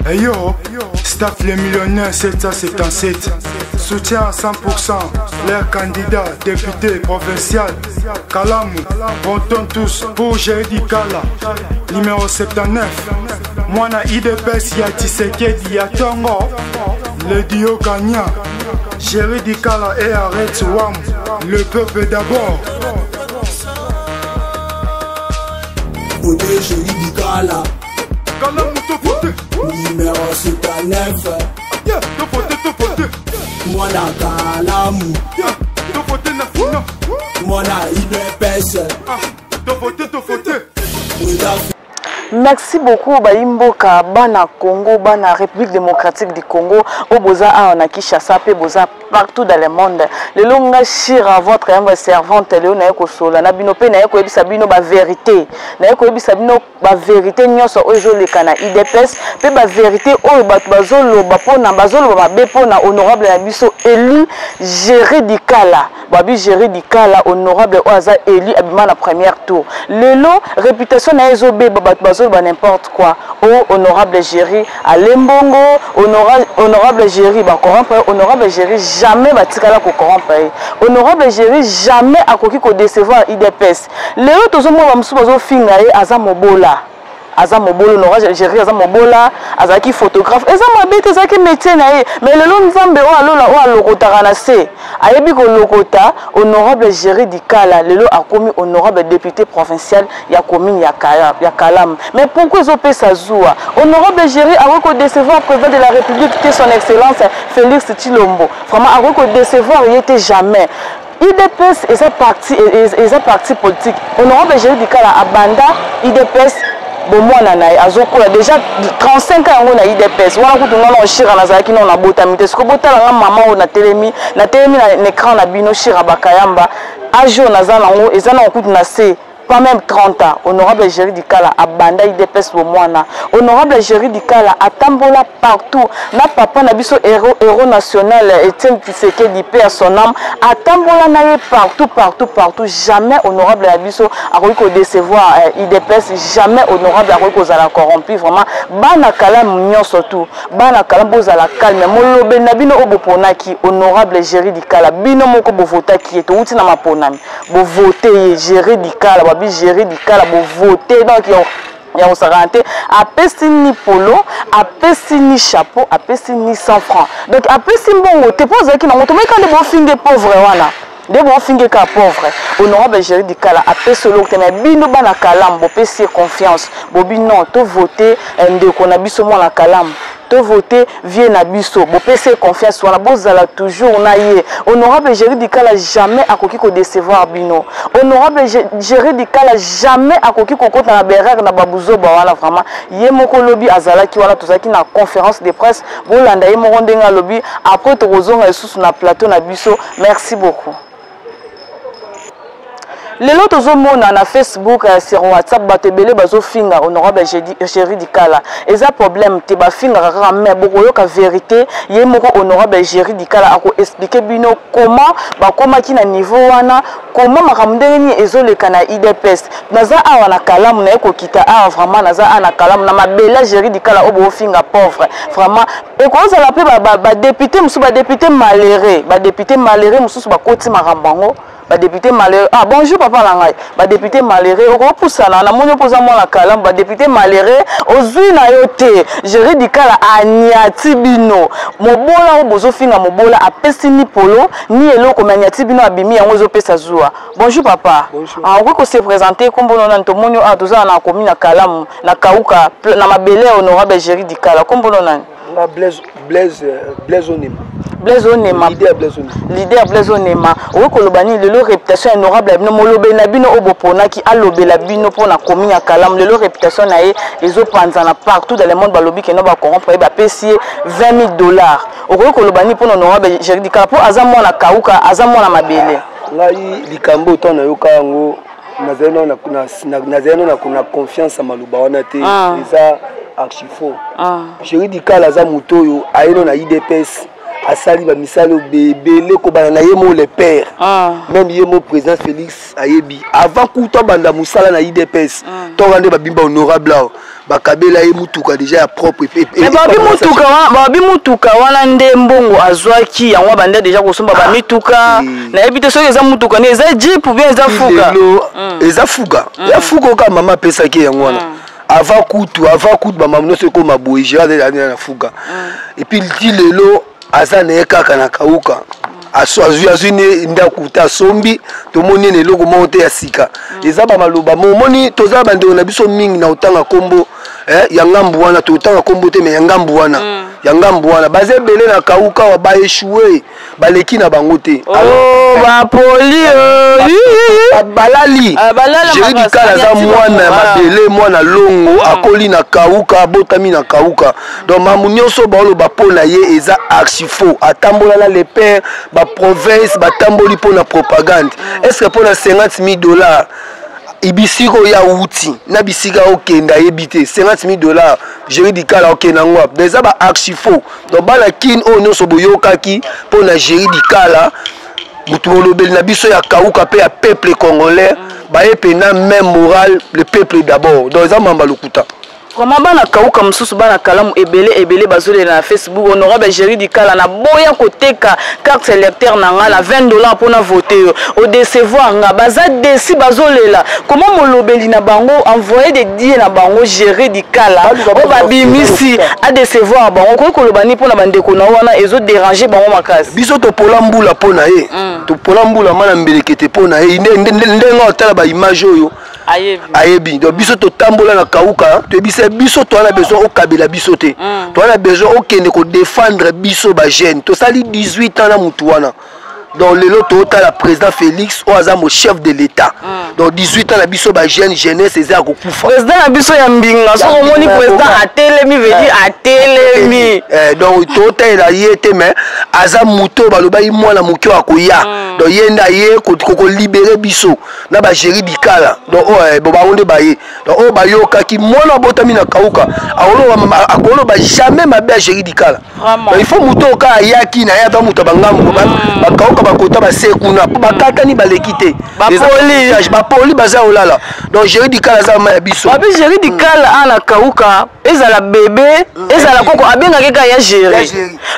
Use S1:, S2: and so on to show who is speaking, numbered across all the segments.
S1: Hey yo, staff les millionnaires 777. Soutien à 100%. Leurs candidats, députés, provincial. Kalamou, votons tous pour Jerry Kala. Numéro 79. Mwana IDPS ya Tshisekedi ya Tongo. Le Dio gagnant. Jerry Kala et arrête Wam. Le peuple d'abord.
S2: Côté Jerry Kala.
S1: Kalamou, te voter.
S2: Numéro 79.
S1: Te voter.
S2: Mwana Kalamou.
S1: Te voter na funa.
S2: Mwana IDPS.
S1: Te voter.
S3: Merci beaucoup Baimboka bana Congo bana République démocratique du Congo au boza a na Kinshasa pe boza partout dans le monde le longa chira votre humble servante Léo na ko sola na bino pe na ko ebisa bino ba vérité na ko ebisa bino ba vérité nyonso ojo le kana IDPS pe ba vérité o ba bazolo ba pona bazolo ba be pona honorable ya biso élu Jerry Kala babi Jerry Kala honorable oaza élu abima na première tour lelo réputation na ezobe ba n'importe quoi. Oh, honorable Jerry, à Lembongo, honorable Jerry, bah corrompre, honorable Jerry, jamais bah tika la corrompre. Honorable Jerry, jamais à quoi qui décevoir IDPS. Les autres hommes vont se poser fingaye azamobola. Azamobolo honorable Jerry azamobola, azaki photographe. Ezamabete ezaki métier nae, mais le long nzambe o alola o alokota ranase. Ayebi ko lokota honorable Jerry Kala, lelo a commis honorable député provincial ya commune ya Kalam. Mais pourquoi ils ont fait ça zoua? Honorable Jerry a reconnu décevoir président de la République qui est son excellence Félix Tshilombo. Vraiment a reconnu décevoir, il était jamais. IDPS et sa parti politique. Honorable Jerry Kala abanda IDPS. Bon moi nanaï azokola déjà 35 ans on a IDPS wana kutunga na shira na zaki na botamite siko botala na mama on a telemi na écran na bino shira bakayamba ajo na zana ngo ezana okutu na se pas même 30 ans honorable Jerry Kala abanda IDPS bo mwana honorable Jerry Kala atambola partout na papa na biso héros national Etienne Tshisekedi paix à son âme atambola na partout jamais honorable na biso a ko décevoir IDPS jamais honorable a ko za la corrompu vraiment bana kala mignon surtout bana kala boza la calme molobe na bino oboponaki honorable Jerry Kala bino moko bo votaki eto uti na maponami bo voter Jerry Kala Jerry Kala bo voter donc il y a un ni polo, ni chapeau, ni 100 francs. Donc apesi bon, te pose qui na moto mais quand les bons finge pauvre wana. Des bons finge ka pauvre. Honorable Jerry Kala apesi lo te mais bino bana kalam bo pesi confiance. Bobi non, to voter ndeko na biso mo na kalam. To voter vient na biso bo pesi confiance wana bozala toujours na ye. Honorable Jerry Kala jamais akoki ko décevoir bino. Honorable Jerry Kala jamais akoki ko kota na berrer na babuzo ba wana vraiment ye moko lobi azala ki wana tozaki na conférence de presse bolanda ye moko ndenga lobi après to kozonga lisusu na plateau na biso. Merci beaucoup. Les autres hommes na Facebook sur WhatsApp batebele bazo finga honorable Jerry Kala. Et ça problème te ba finga rara mais beaucoup yo ka vérité ye moko honorable Jerry Kala ako expliquer bino comment ba koma ki na niveau wana comment makamdeni ezoleka na IDPS. Naza awa na Kalam na ko kita a vraiment naza ana Kalam na mabela Jerry Kala obo finga pauvre. Vraiment et quand ça l'appelle ba député musu ba député malheureux musu ba koti makambango. Ba député malheureux ah bonjour papa langai ba député malheureux oko pusana na monyo poza mo la Kalam ba député malheureux ozui na yote Jerry Kala anyati bino mobola obozo finga mobola apesi ni polo ni eloko manyati bino abimi yango zo pesa zua bonjour papa ah oko se présenter kombono na to monyo a toza na commune na Kalam na kauka na mabele honorable Jerry Kala kombono na
S4: Blaise Onema.
S3: Blaise Onema. Leader Blaise Onema. Owe kolobani lelo réputation honorable bino molobe na bino obopona ki alobe la bino pona commune ya Kalam lelo réputation na ye ezopanzana partout dans le monde balobi ke no ba corrompre ba pesier $20,000. Owe kolobani pona honorable Jerry Kala po azamo na kauka azamo na mabele.
S4: Ngai likambo to na yoka yango nazeno na kuna confiance à maluba wana te eza archifo. Jerry Kala za mutoyo ayeno na IDPS asali ba misalo bebele ko bana ye mo le père même ye mo président Félix ayebi avant kuto banda musala na IDPS to rande ba bimba honorable bakabela ye mutuka déjà ya propre
S3: mais babi mutuka wana nde mbongo azwaki yango bande déjà kosomba ba mituka na yebite soki eza mutuka ne eza jeep ou bien eza fuga
S4: eza fuga ya fuga ka mama pesaki yango wana avant kutu ba mama no ko maboyi jade na fuga et puis lelo aza na kaka na kauka azwini ndakuta sombi tomoni ne loko monte ya sika eza ba maloba momoni toza bandeko na biso mingi na utanga kombo ya ngambu wana to utanga kombo te me ya ngambu wana baze belé na kauka wa ba échoué baleki na bango te
S3: ba poli
S4: balali Jerry Dikala za mwana mabele mwana longo akoli na kauka botami na kauka donc mamunyoso baolo ba pona ye eza archi faux atambola la le père ba province batamboli pona propagande est-ce que pona $50,000 ibisiko ya uti na bisika okenda yebite $50,000 Jerry Dikala okenda ngwa déjà ba archi faux donc bala kin o nyonso boyokaki pona Jerry Dikala mutu olobeli na biso ya kauka pe ya peuple congolais baye pena même moral le peuple d'abord donc za mamba lokuta
S3: comment bana kauka mususu bana kalamu ebele bazole na Facebook honorable Jerry Dikala na boya koteka carte électeur na nga la $20 pour na voter au décevoir nga baza desi bazolela comment molobeli na bango envoyer des billets na bango Jerry Dikala o babimisi a décevoir bango ko kolobani pour na bandeko na wana ezo déranger bango makasi
S4: biso to polambula pona ye to polambula mana mbelekete pona ye ndenga otala ba image oyo ayebi donc biso to tambola na kauka to bise biso to na besoin au kabila biso te to na besoin au kende ko défendre biso ba jeune to sali 18 ans na mutu wana donc lelo to ta la président Félix o azamo chef de l'état donc 18 ans na biso ba jeune jeunesse eza ko kufa
S3: président na biso ya mbinga so moni président atelemi veut dire atelemi
S4: donc to ta la yete mais aza muto baloba yi mwana mukyo akoya donc yenda ye ko libérer biso na ba Jerry Dikala donc bo ba onde ba ye donc o ba yoka ki mwana botami na kauka akolo ba jamais mabe Jerry Dikala donc il faut muto ka yaki na ya ba muto bangambo ba kauka bakota basekuna bakatani balekite bapoli baza olala donc Jerry Dikala za ma biso
S3: babi Jerry Dikala ana kauka ezala bébé ezala koko abengaki ka ya Jerry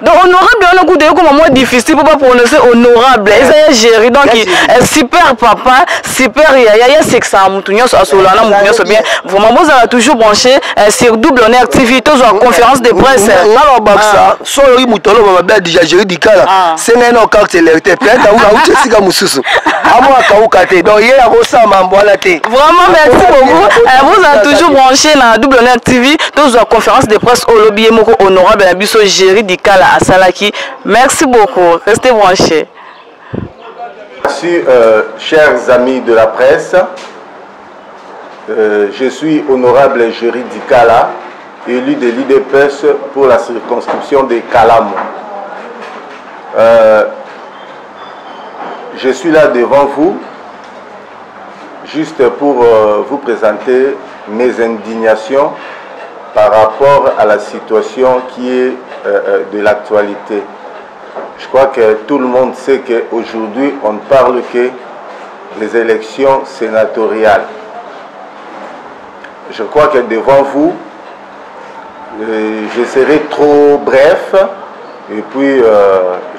S3: donc honorable on a goûté comme moi difficile pour pas prononcer honorable eza ya Jerry donc super papa super ya sexa mutunyo asolana mutunyo bien vraiment bozala toujours branché sur Double Honneur TV toujours en conférence de presse
S4: ngalo baksa so yori mutolo ba déjà Jerry Dikala c'est un carte électeur peut-être ou sika mususu amo akauka te donc hier akosa mambo ala te
S3: vraiment merci beaucoup vous êtes toujours branché dans Double Honneur TV toujours en conférence de presse au lobby moko honorable na biso Jerry Dikala asalaki merci beaucoup restez branchés.
S5: Merci chers amis de la presse, je suis honorable Jerry Dikala, élu de l'IDPS pour la circonscription de Kalamu. Je suis là devant vous juste pour vous présenter mes indignations par rapport à la situation qui est de l'actualité. Je crois que tout le monde sait qu'aujourd'hui, on ne parle que des élections sénatoriales. Je crois que devant vous, je serai trop bref et puis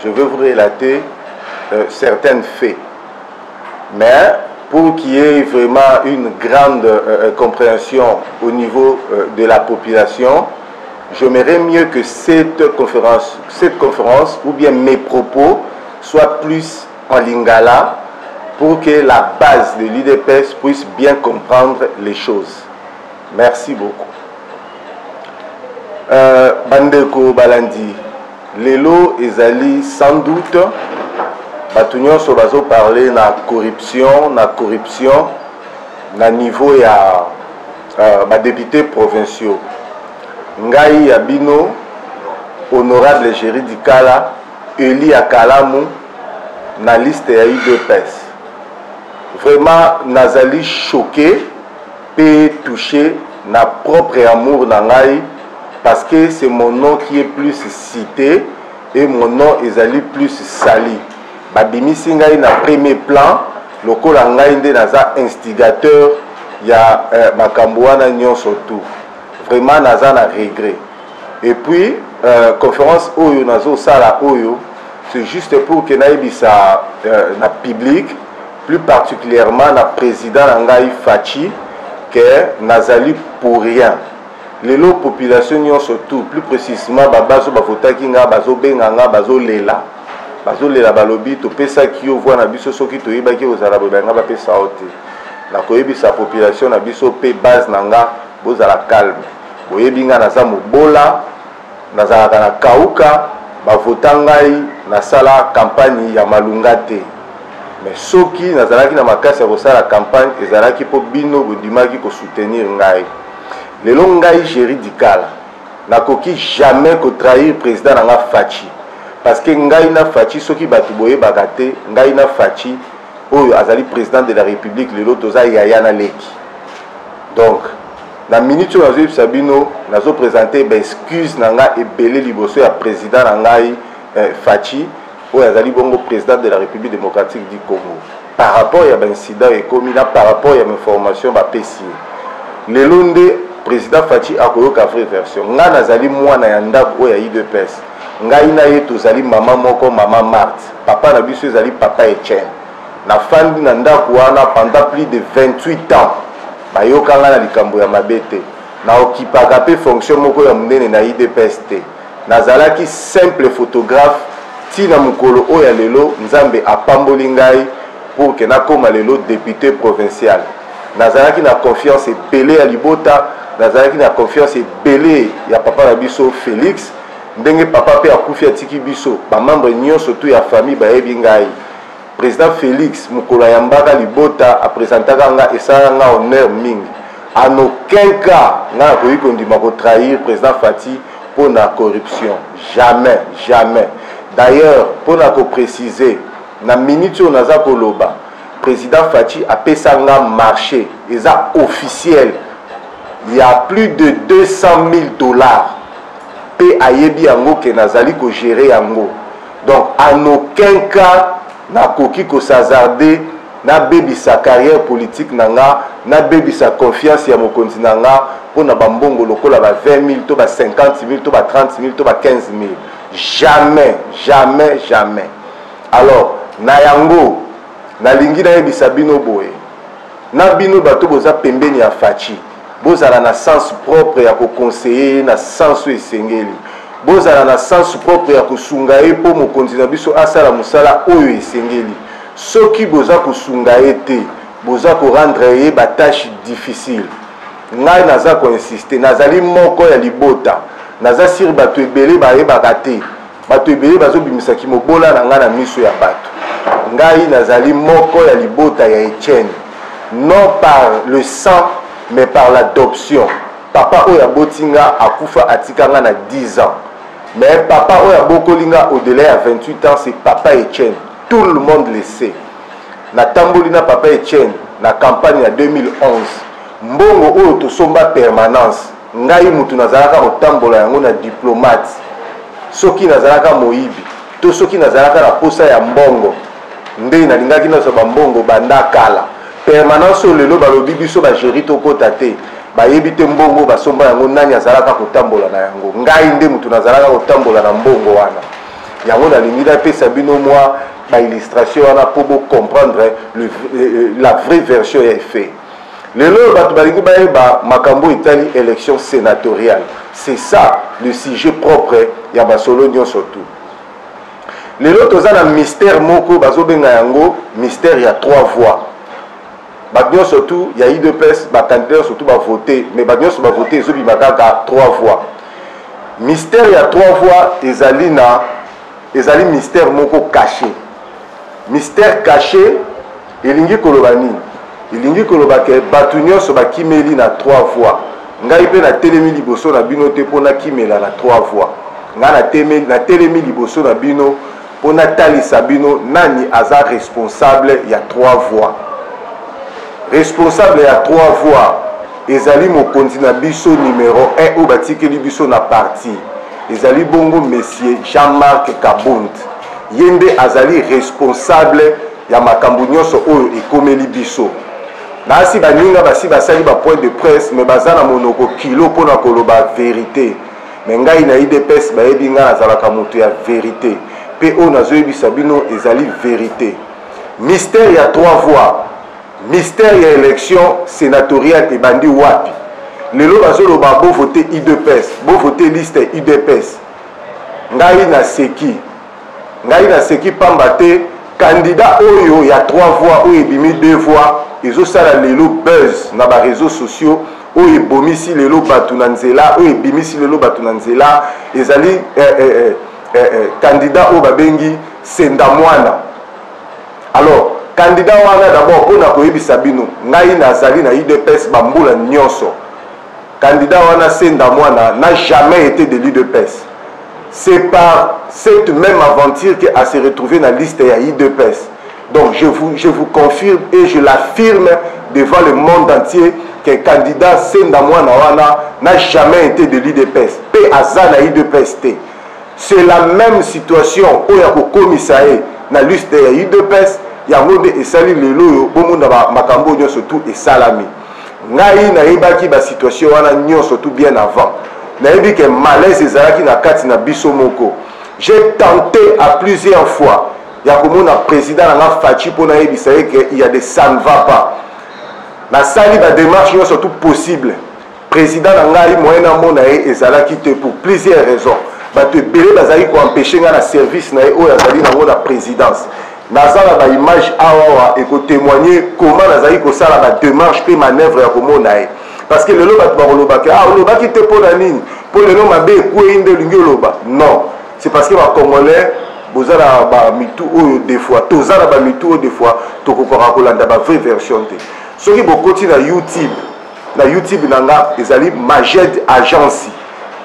S5: je vais vous relater certains faits. Mais pour qu'il y ait vraiment une grande compréhension au niveau de la population, j'aimerais mieux que cette conférence ou bien mes propos soient plus en lingala pour que la base de l'IDPS puisse bien comprendre les choses. Merci beaucoup. Bandeko Balandi, Lelo ezali sans doute Batunyon Sobazo parler na corruption na niveau ya députés provinciaux. Ngai Yabino, honorable Jerry Dikala, Eli Akalamu, na liste ya UDPS. Vraiment, nazali choqué, et touché, na propre amour na ngai, parce que c'est mon nom qui est plus cité, et mon nom ezali plus sali. Babimisi ngai na premier plan, lokola ngai nde naza instigateur ya makambo wana nyonso tout. vraiment naza na regret. Et puis conférence oyo nazo sala oyo c'est juste pour que naibisa na public, plus particulièrement na président Ngai Fachi, que nazali pour rien. Les lots population surtout, plus précisément babazo bavotaki nga bazo benga nga bazo lela balobi to pesa ki yo voix na biso soki to yebaki ozala bobanga ba pesa ote na koyebisa population na biso pe base nanga bozala calme boyebi nga naza mobola nazalaka na kauka bavota ngai nasala campagne ya malunga te. Mais soki nazalaki na makasi ya kosala campagne ezalaki po bino bodimaki ko soutenir ngai. Lelo ngai Jerry Dikala nakoki jamais ko trahir président nanga Fachi, parce que ngai na Fachi soki batu boye bagate ngai na Fachi oyo azali président de la République lelo toza yaya na leki. Donc na minute nazo yebisa bino nazo présenter ba excuse nanga ebele liboso ya président nangai Fachi oyo azali bongo président de la République démocratique du Congo par rapport à l'incident ekomi na par rapport à information ba pesi lelo nde président Fachi akoyoka vraie version nga nazali mwana ya ndako oyo ya IDPS ngai na ye tozali mama moko mama Marthe papa na biso ezali papa Etienne na fandi na ndako wana pendant plus de 28 ans bayoka nga na likambo ya mabete na okipaka pe fonction moko ya munene na IDPS te nazalaki simple photographe tina mukolo oyo ya lelo nzambe apamboli ngai pour que nakoma lelo député provincial nazalaki na confiance ebele ya libota nazalaki na confiance ebele ya papa na biso Félix ndenge papa pe akufi atiki biso bamembre nyonso tu ya famille bayebi ngai président Félix mukolo ya mbaka libota apresentaka nga esala nga honneur mingi en aucun cas nga nakoki kondima kotrahir président Fati pour la corruption, jamais, jamais. D'ailleurs, pour la préciser, na minute où naza koloba, président Fachi a payé un marché, et ça officiel. Il y a plus de 200 000 $. Pe ayebi yango ke nazali ko gérer yango. Donc en aucun cas na koki ko s'hazarder na bebi sa carrière politique nanga, na bebi sa confiance ya mokonzi nanga pour na bambongo lokola ba 20 000 to ba 50 000 to ba 30 000 to ba 15 000. Jamais, jamais, jamais. Alors na yango na lingi na yebisa bino boye. Na bino bato boza pembeni ya Fachi. Bozala na sens propre ya ko conseiller na sens esengeli. Bozala na sens propre ya kosunga ye po mokonzi na biso asala musala oyo esengeli. Soki boza kosunga ye te, boza ko rendre ye ba tâche difficile. Ngai naza ko insister, nazali moko ya libota. Naza sir bato ebele ba yebaka te. Bato ebele bazo bimisaki mobola na nga na miso ya bato. Ngai nazali moko ya libota ya Etienne. Non par le sang mais par l'adoption. Papa oya botinga akufa atikanga na 10 ans. Mais papa oya bokolinga au-delà de 28 ans, c'est papa Etienne. Tout le monde le sait. Na tambolina papa Etienne na campagne ya 2011. Mbongo oyo to somba permanence. Ngai mutu nazalaka otambola yango na diplomate. Soki nazalaka moyibi, to soki nazalaka na posa ya mbongo. Nde na lingaki na so ba mbongo banda kala. Permanence lelo balobi biso ba gérer to kota te. Ba yebite mbongo basomba yango nani azalaka kotambola na yango. Ngai nde mutu nazalaka kotambola na mbongo wana. Yango na lingida pesa bino moi ba illustration wana pour comprendre la vraie version est fait. Lelo bato balingi ba makambo itali élection sénatoriale. C'est ça le sujet propre ya basolo nyonso tout. Lelo tozana mystère moko bazobenga yango mystère ya 3 voix. Bagnon surtout, il y a eu 2 personnes, les candidats surtout va voter, mais Bagnon va voter, ils ont 3 voix. Mystère, il y a 3 voix, ils ont mystère moko caché. Mystère caché, il y a kolobani. Il y a kolobake, Batunion sur ba kimeli na 3 voix. Ngai pe na telemi liboso na bino te pona kimela na 3 voix. Nga na telemi liboso na bino pona tali sabino nani aza responsable, il y a 3 voix. Responsable à 3 voix, ezali mokonzi na biso numéro 1 ou batikeli biso na parti. Ezali bongo monsieur Jean-Marc Kabund. Yende azali responsable ya makambo nyonso oyo ekomeli biso. nasi baninga basi basali ba point de presse mais bazana monoko kilo pona koloba vérité mais ngai na IDPS bayebi nga nazalaka moto ya vérité pe o nazoyebisa bino ezali vérité mystère ya 3 voix mystère ya élection sénatoriale ebandi wapi lelo bazoloba bo voter IDPS bo voter liste IDPS ngai na seki pamba te candidat oyo ya 3 voix oyo ebimi 2 voix ezosala lelo buzz na ba réseaux sociaux oyo ebomisi lelo bato na nzela oyo ebimisi lelo bato na nzela ezali candidat oyo babengi Senda Mwana. Alors candidat wana d'abord mpona koyebisa bino ngai nazali na IDPS bambula nyonso candidat wana Senda Mwana n'a jamais été de l'IDPS. C'est par cette même aventure qu'à se retrouver dans la liste de IDPS. Donc je vous confirme et je l'affirme devant le monde entier que le candidat Senda Mwana n'a jamais été de l'IDPS. P Azana IDPS. C'est la même situation où il y a un commissaire dans la liste de l'IDPS. Il y a un monde et sali le loyo, bon monde makambo surtout et salami. Ngai na ibaki ba situation wana nyo surtout bien avant. Nayebi que malaise ezalaki na kati na biso moko. J'ai tenté à plusieurs fois. Il y a comme un président na Fachi pour nayebisa que il y a des ça ne va pas. Na sali ba démarche yo surtout possible. Président na ngai moyen mona ezalaki te pour plusieurs raisons. Ba te belé bazali ko empêcher nga na service na o yazali na la présidence. Nazala ba image awa et ko témoigner comment nazali ko sala ba démarche pe manœuvre ya komona parce que le loba ba ke ah loba ki te pona nini pour le nom mabe ko inde lingi loba non c'est parce que ba congolais bozala ba mitu oyo des fois tozala ba mitu oyo des fois to ko kolanda ba vraie version te soki bo koti na YouTube nanga ezali Majed Agence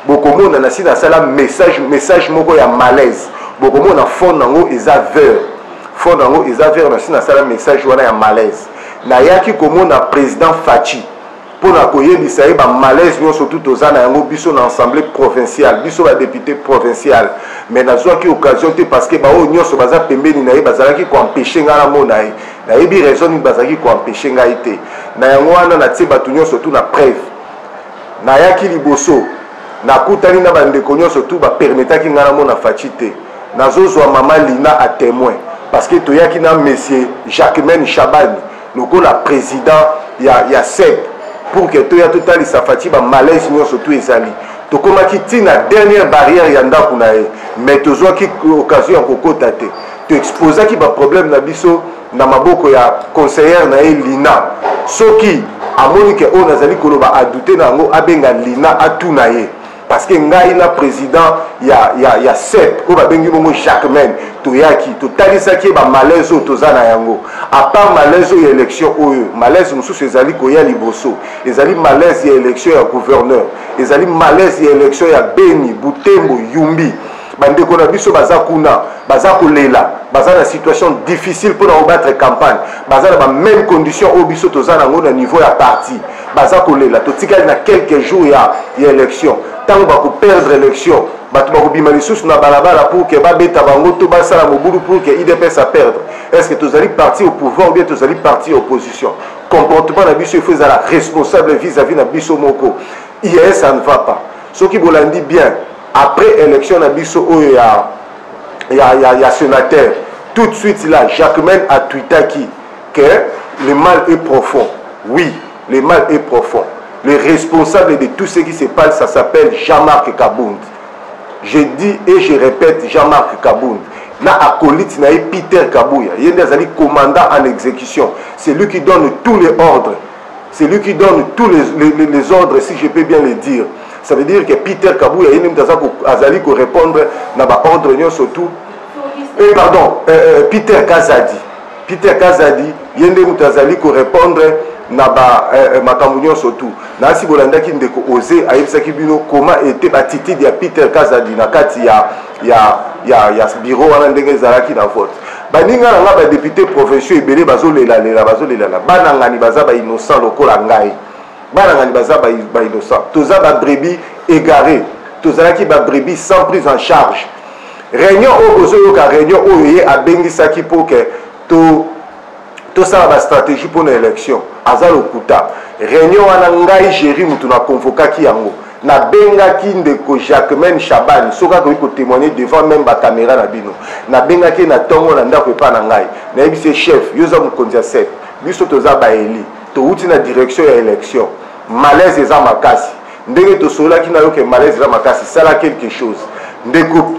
S5: bokomona na sina sala message moko ya malaise bokomona fond nango eza vert fond nango eza vert na sina sala message wana ya malaise na yaki komona président Fachi pona koyebisa ba malaise nyonso tout ozana yango biso na assemblée provinciale biso ba député provincial mais nazwaki occasion te parce que ba o nyonso baza pembeni na ye bazalaki ko empêcher nga na mona ye na yebi raison ni bazalaki ko empêcher nga ite na yango wana na tie batu nyonso tout na preuve na yaki liboso na kutani na bandeko nyonso tout ba permetaki nga na mona Fachi te nazozwa mama Lina a témoin parce que toyaki na monsieur Jacquemaine Chabani lokola président ya SEP pour que toya totali safati ba malaise nyonso tout ezali tokomaki tina dernière barrière ya ndako na ye mais tozwaki occasion ya kokota te to exposaki ba problème na biso na maboko ya conseillère na ye Lina soki amoni ke on azali koloba a douter na ngo abenga Lina atuna ye parce que ngai na président ya SEP ko ba bengi mongo Jacquemaine toyaki totalisaki ba malaise tozana yango à part malaise ya élection oyo malaise mususu ezali koya liboso ezali malaise ya élection ya gouverneur ezali malaise ya élection ya Beni Butembo Yumbi bandeko na biso baza kuna baza kolela baza na situation difficile pour battre campagne baza na ba même condition au biso tozana ngo na niveau ya parti baza kolela totikali na quelques jours ya élection tant ba ko perdre élection bato ba ko bima lisusu na balabala pour que ba beta bango to basala mobulu pour que IDPS a perdre est-ce que tozali parti au pouvoir ou bien tozali parti opposition comportement na biso il faut la responsable vis-à-vis na biso moko IAS ça ne va pas ce qui bolandi bien après élection na biso oyo ya sénateur tout de suite là Jacquemaine a tweetaki que le mal est profond oui le mal est profond. Le responsable de tout ce qui se passe, ça s'appelle Jean-Marc Kabound. Je dis et je répète Jean-Marc Kabound. Na acolyte na Peter Kabouya. Il y a des commandants en exécution. C'est lui qui donne tous les ordres. C'est lui qui donne tous les ordres, si je peux bien le dire. Ça veut dire que Peter Kabouya, il y a qui répondre na ba ordre surtout. Pardon, Peter Kazadi. Peter Kazadi, il y a qui répondre na ba makambo surtout na si bolanda ki ndeko oser ayebisaki bino comment était attitude ya Peter Kazadi na kati ya bureau wana ndenge ezalaki na vote baninga na ba député provinciaux ebele bazolela bana ngani baza ba innocent lokola ngai bana ngani baza ba innocent toza ba brebis égaré tozalaki ba brebis sans prise en charge réunion au bozo yoka réunion oyo ye abengisaki pour que to tout ça la stratégie pour l'élection aza lokuta réunion wana ngai géri mutu na convokaki yango na bengaki ndeko Jacquemaine Chaban soka ko témoigner devant même ba caméra na bino na bengaki na tongo na ndako pa na ngai na yebisi chef yoza mukonzi ya 7 biso toza ba eli to uti na direction ya élection malaise eza makasi ndenge to solaki na yo ke malaise eza makasi sala quelque chose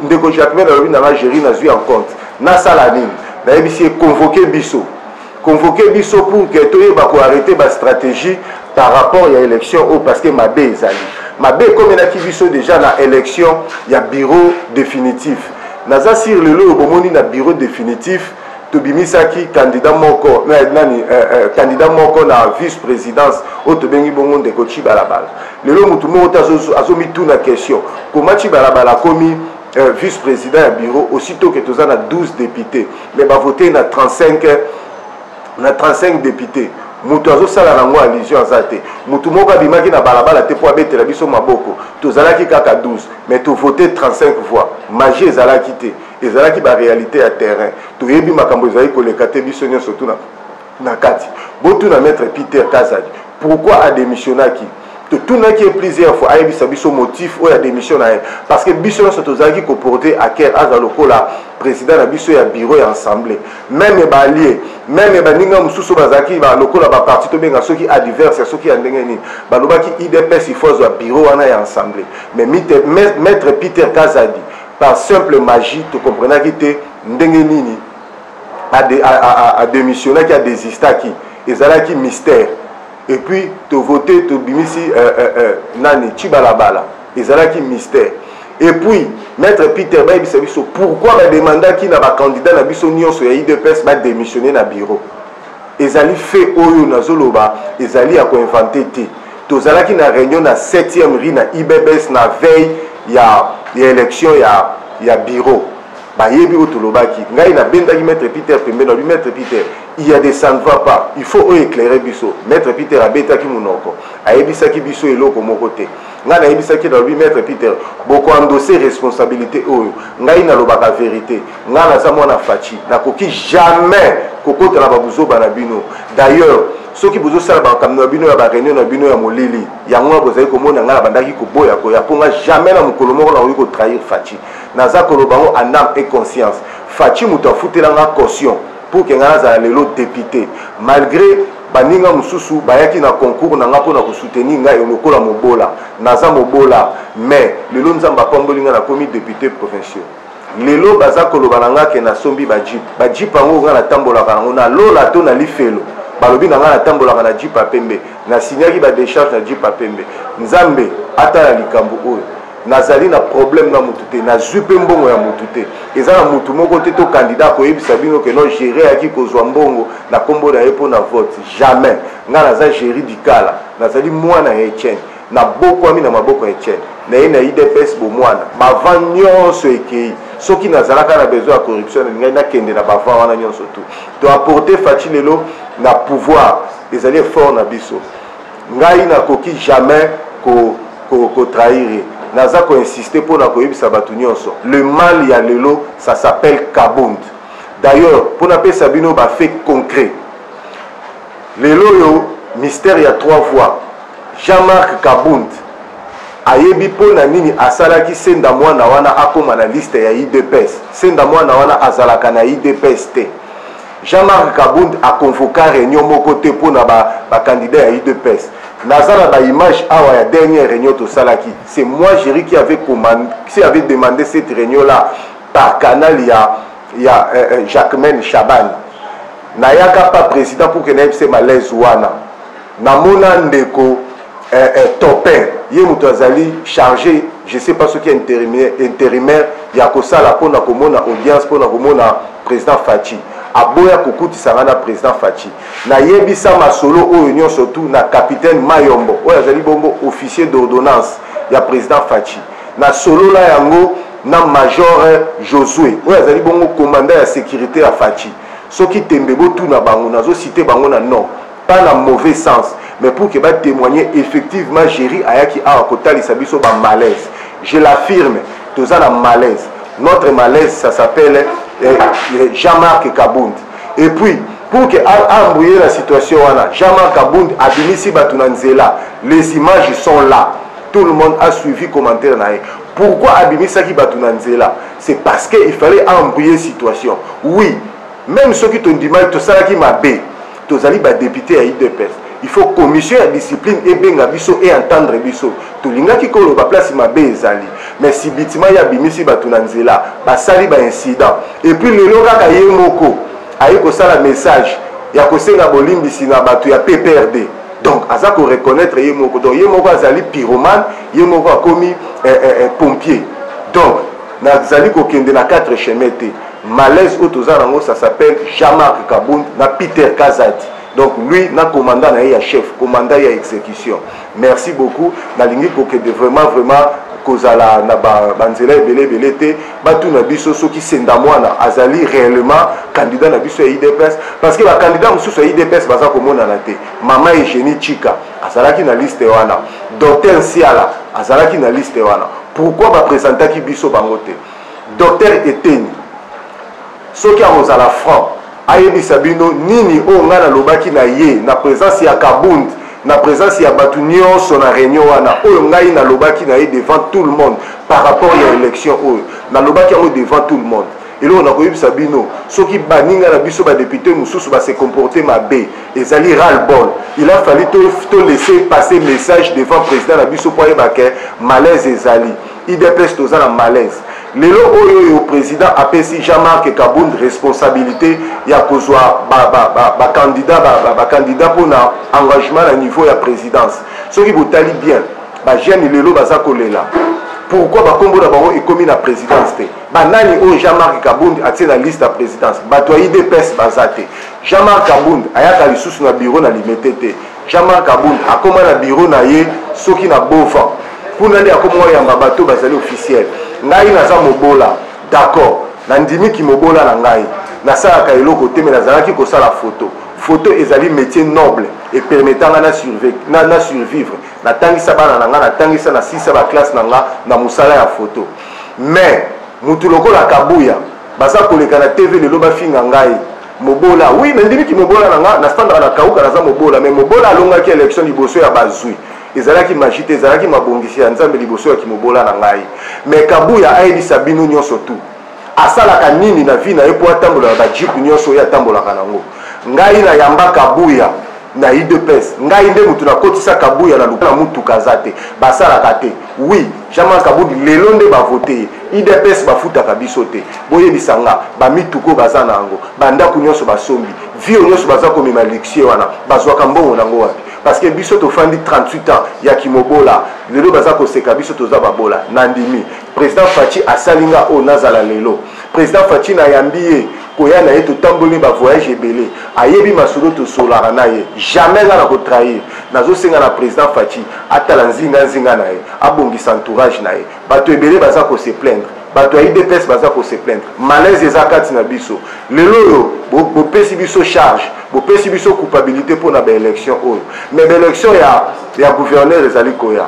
S5: ndeko Jacquemaine alobi na nga géri na zui en compte na sala nini na yebisi convoquer biso pour que toyeba ko arrêter ba stratégie par rapport à l'élection parce que mabe ezali mabe comme na kibiso déjà na élection il y a bureau définitif naza sur le lot bomoni na bureau définitif to bimisaki candidat moko candidat moko na vice présidence o to bengi bongo ndeko Chibalabala le lot mutu moko azomi tout na question comment Chibalabala komi vice président ya bureau aussitôt que toza na 12 députés mais ba voter na 35 députés mutu azosala nango allusion aza te mutu moko abimaki na balabala te po abetela biso maboko tozalaki kaka 12 mais tovote 35 voix magie ezalaki te ezalaki baréalité ya terrain toyebi makambo ezali koleka te biso nyonso tuna na kati botuna maître Peter Kazadi pourquoi adémissionnaki totunaki plusieurs fois ayebisa biso motif oyo adémissionna parce que biso nyonso tozalaki koporter à cœur aza lokola président na biso ya bureau ya assemblée même balie même baninga mosusu bazalaki lokola baparti tobenga soki adverse soki ya ndenge nini balobaki IDPS il faut ya bureau wana ya assemblée mais maître Peter Kazadi par simple magie to comprenaki te ndenge nini a démissionnaki a désistaki ezalaki mystère et puis te voter te bimisi nani Chibalabala ezalaki mystère et puis maître Peter bayebisa biso pourquoi ba demandaki na ba candidat na biso nyonso ya IDPS ba démissionner na bureau ezali fait oyo nazoloba ezali ya ko inventer te tozalaki na réunion na 7e rue na IBBS na veille ya élection ya bureau bayebi otolobaki ngai na bendaki maître Peter pembeni lui maître Peter il y a des ça ne va pas il faut éclairer biso maître Peter abetaki munoko ayebisaki biso eloko moko te ngai na yebisaki na lui maître Peter boko endosser responsabilité oyo ngai na lobaka vérité ngai na za mwana fachi nakoki jamais kokota na babuzoba na bino d'ailleurs soki bozosala bakamno na bino ya baréunion na bino ya molili yango bozali komona ngai na bandaki koboya koya mponga jamais na mokolo moko nakoki kotrahir fachi naza koloba ngo en âme et conscience fachi moto afutelanga caution pour que ngai nazala lelo député malgré baninga mosusu bayaki na concours na nga mpona kosoutenir ngai lokola mobola naza mobola mais lelo nzambe apamboli ngai nakomi député provincial lelo baza koloba na nga ke nasombi bajip yango ngai natambolaka nango na lola to na lifelo balobi na ngai natambolaka na jipa pembe nasinyaki badécharge na jipa pembe nzambe atala likambo oyo nazali na problème na mutu te nazwi mpe mbongo ya mutu te eza na mutu moko te to candidat koyebisa bino ke no géré yaki kozwa mbongo na kombo na ye mpo na vote jamais ngai naza géri dikala nazali mwana ya Etienne nabokwami na maboko ya Etienne na ye na IDPS bomwana bava nyonso ekei soki nazalaka na besoin ya corruption ngai nakende na bava wana nyonso tu to apporter faci lelo na pouvoir ezali fort na biso ngai nakoki jamais kotrahir naza ko insister pour na koyebisa batu nyonso le mal ya lelo ça s'appelle Kabund d'ailleurs pour na pesa bino ba fait concret lelo yo mystère ya 3 voix Jean-Marc Kabund ayebi pona nini asalaki senda mwana wana akoma na liste ya IDPS senda mwana wana azalaka na IDPS te Jean-Marc Kabund a convoqué réunion moko te pona ba candidat ya IDPS nazara ba image awa ya dernière réunion to salaki c'est moi Géry qui avait demandé cette réunion là par canal ya Jacquemaine Chaban nayaka pas président pour que naibse malaise wana namona ndeko Topin ye muto azali chargé je sais pas ce qui est intérimaire ya kosala pona komona audience pona komona président Fachi aboya kokutisa na président Fachi na yebisa masolo oyo nyonso surtout na capitaine Mayombo oyo azali bongo officier d'ordonnance ya président Fachi na solo la yango na major Josué oyo azali bongo commandant ya sécurité ya Fachi soki tembebo tout na bango nazo citer bango na non pas na mauvais sens mais pour que va témoigner effectivement Géry ayaki a kotalisa biso ba malaise je l'affirme toza na malaise notre malaise ça s'appelle Jean-Marc Kabund et puis pour que embrouiller la situation Jean-Marc Kabound abimisi Batunanzela. Les images sont là. Tout le monde a suivi commentaire nae. Pourquoi abimisa qui Batunanzela? C'est parce qu'il fallait embrouiller la situation. Oui, même ceux qui t'ont dit mal, tout ça qui m'a bé, tous allez député à IDPS. Il faut commission à discipline et benga biso et entendre biso. Tout l'inga qui kolo ba place ma bé ezali. Mais si bitima ya bimisi Batunanzela, ba sali ba incident. Et puis le loka ka yemoko, aye ko sala message, ya ko senga bolimbisi na batu ya PPRD. Donc, à ça qu'on reconnaître Yemoko. Donc, Yemoko a zali pyromane, Yemoko a commis pompier. Donc, na zali kokende na 4 chemins. Malaise autozarango, ça s'appelle Jean-Marc Kabound, na Peter Kazadi. Donc, lui, na commandant na chef, commandant ya exécution. Merci beaucoup. Na lingi kokende vraiment kozala na banzela ebele te batu na biso soki senda mwana azali réellement candidat na biso ya IDPS parce que ba candidat mususu ya IDPS baza komona na te. Mama Eugénie Chika azalaki na liste wana, docteur Siala azalaki na liste wana. Pourquoi ba présentaki biso bango te? Docteur Eteni soki azala franc ayebisa bino nini o ngana lobaki na ye na présence ya Kabound na présence ya batu nyonso na réunion wana oyo ngai na lobaki na ye devant tout le monde par rapport à l'élection oyo na lobaki yango devant tout le monde et là on a koyebisa bino soki baninga na biso ba député mususu ba se comporter mabe ezali ras-le-bol. Il a fallu to laisser passer message devant président na biso pour yeba ke malaise ezali IDPS toza na malaise. Lelo oyo président apesi Jean-Marc Kabound responsabilité ya kozwa ba candidat pour na engagement à niveau ya présidence. Ce qui botali bien ba jeune lelo baza kolela. Pourquoi ba kombo na bango ekomi na présidence te? Ba nani o Jean-Marc Kabound atie na liste ya présidence. Ba to IDPS bazate. Jean-Marc Kabound ayaka lisusu na bureau na limité te. Jean-Marc Kabound akoma na bureau na ye soki na bova. Pour nani akoma ya bato bazali officiel. Ngai naza mobola, d'accord. Nandimi ki mobola na ngai. Nasalaka eloko te mais nazalaki kosala photo. Photo ezali métier noble et permettant na survivre. Na tangisa bana na nga na tangisa na sisa ba classe na nga na musala ya photo. Mais mutu lokola Kabuya baza koleka na TV lelo ba finga ngai. Mobola, oui, nandimi ki mobola na nga na standard na kauka naza mobola mais mobola alongaki élection liboso ya bazui. Ezalaki magite ezalaki mabongisi ya nzambe liboso ya kimobola na ngai. Mais Kabuya ayebisa bino nyonso tu asalaka nini na vie na ye po atambola ba jipu nyonso ya tambolaka nango. Ngai na yamba Kabuya na IDPS ngai nde mutu na kotisa Kabuya na lukala mutu kazate basalaka te. Oui, Jean-Marc Kabound lelo nde ba voter IDPS bafutaka biso te. Boyebisa nga ba mituko baza nango bandako nyonso basombi vie nyonso baza komema lixie wana bazwaka mbongo nango wapi. Parce que biso tofandi 38 ans ya kimobola lelo baza koseka biso toza babola nandimi président Fachi asalinga o nazala lelo président Fachi na yambiye koya na ye totamboli ba voyage ebele ayebi masolo to solara na ye jamais nga na ko trahir nazo senga na président Fachi atala nzinga na ye abongisa entourage na ye bato ebele baza ko se plaindre bato ya IDPS baza ko se plaindre malaise ezakati na biso lelo yo bopesi biso charge bopesi biso culpabilité pour na ba élection oyo mais ba élection ya gouverneur ezali koya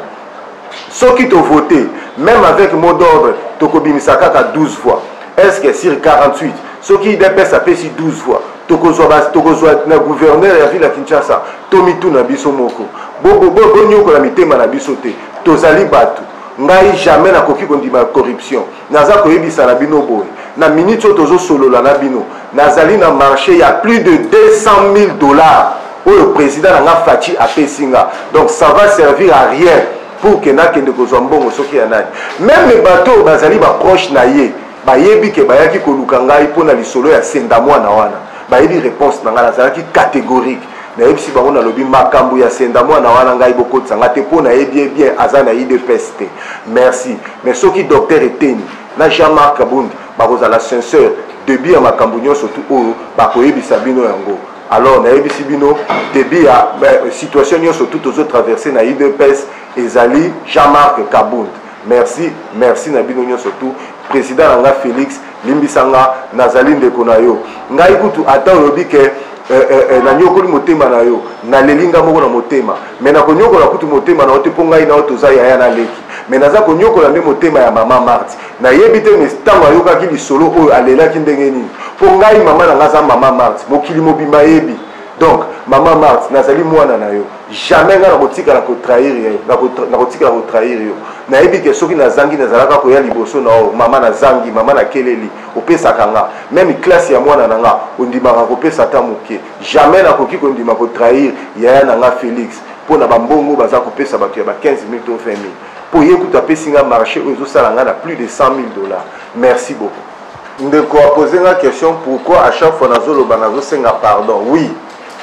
S5: soki to voter même avec mot d'ordre to kobimisa kaka 12 voix est-ce que sur 48 soki IDPS apesi 12 voix tokozwa na gouverneur ya ville ya Kinshasa tomitu na biso moko bonyoko na mitema na biso te tozali bato ngai jamais nakoki kondima corruption naza koyebisa na bino boye na minute oyo tozosolola na bino nazali na marché ya plus de 200 000 $ oyo président na nga Fachi apesi nga. Donc ça va servir à rien pour que nakende kozwa mbongo soki ya nani. Même les bateaux bazali ba proche na ye bayebi ke bayaki koluka ngai mpona lisolo ya senda mwana wana bayebi réponse na nga nazalaki catégorique nayebisi bango nalobi makambo ya senda mwana wana ngai bokotisa nga te mpo nayebi bien aza na IDPS te. Merci. Mais soki docteur Eteni na Jean-Marc Kabound bakozala sincère debi ya makambo nyonso tu oyo bakoyebisa bino yango. Alors nayebisi bino debi ya situation nyonso tu tozo traverser na IDPS ezali Jean-Marc Kabound. Merci, merci na bino nyonso tu président nga Félix limbisanga nazali ndeko na yo ngai kutu ata olobi ke na nyokoli motema na yo na lelinga moko na motema mais na konyokola kutu motema na ote po ngai na oto za yaya na leki mais naza konyokola nde motema ya mama Marthe na yebi te mais ntango ayokaki lisolo oyo alelaki ndenge nini po ngai mama na nga za mama Marthe mokili mobimba yebi donc mama Marthe nazali mwana na yo jamais nga na kotikala kotrahir ye na kotikala kotrahir yo nayebi ke soki nazangi nazalaka koya liboso na oyo mama nazangi mama nakeleli opesaka nga même classe ya mwana na nga ondimaka kopesa ata moke jamais nakoki kondima kotrahir yaya na nga Félix mpo na bambongo baza kopesa bato ya ba 15 000 to 20 000 mpo ye kutu apesi nga marché oyo ezosala nga na plus de 100 000 $. Merci beaucoup. Ndeko apose nga question pourquoi à chaque fois nazoloba nazosenga pardon. Oui,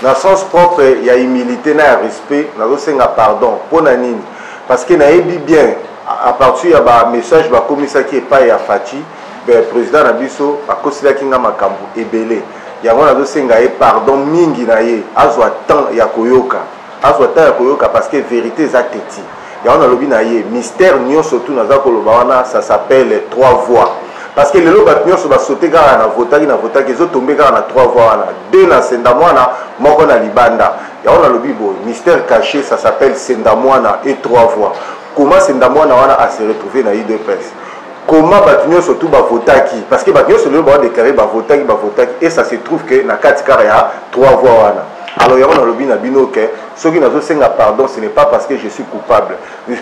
S5: dans sens propre il y a humilité na respect nazosenga pardon mpona nini parce que nayebi bien à partir ya ba message bakomisaki epai ya Faci président na biso akosilaki nga makambo ebele yango nazosenga ye pardon mingi na ye azwa temps ya koyoka parce que vérité eza teti yango nalobi na ye mystère nyonso tu naza koloba wana ça s'appelle 3 voix parce que lelo bato nyonso basote kaka na votaki ezotombe kaka na 3 voix wana 2 na senda mwana moko na libanda yango nalobi boye mystère caché ça s'appelle senda mwana et 3 voix. Comment senda mwana wana a se retrouver na UDPS comment bato nyonso tu bavotaki parce que bato nyonso lelo baodéclaré bavotaki et ça se trouve que na kati kaka ya 3 voix wana. Alors yango nalobi na bino ke soki nazosenga pardon ce n'est pas parce que je suis coupable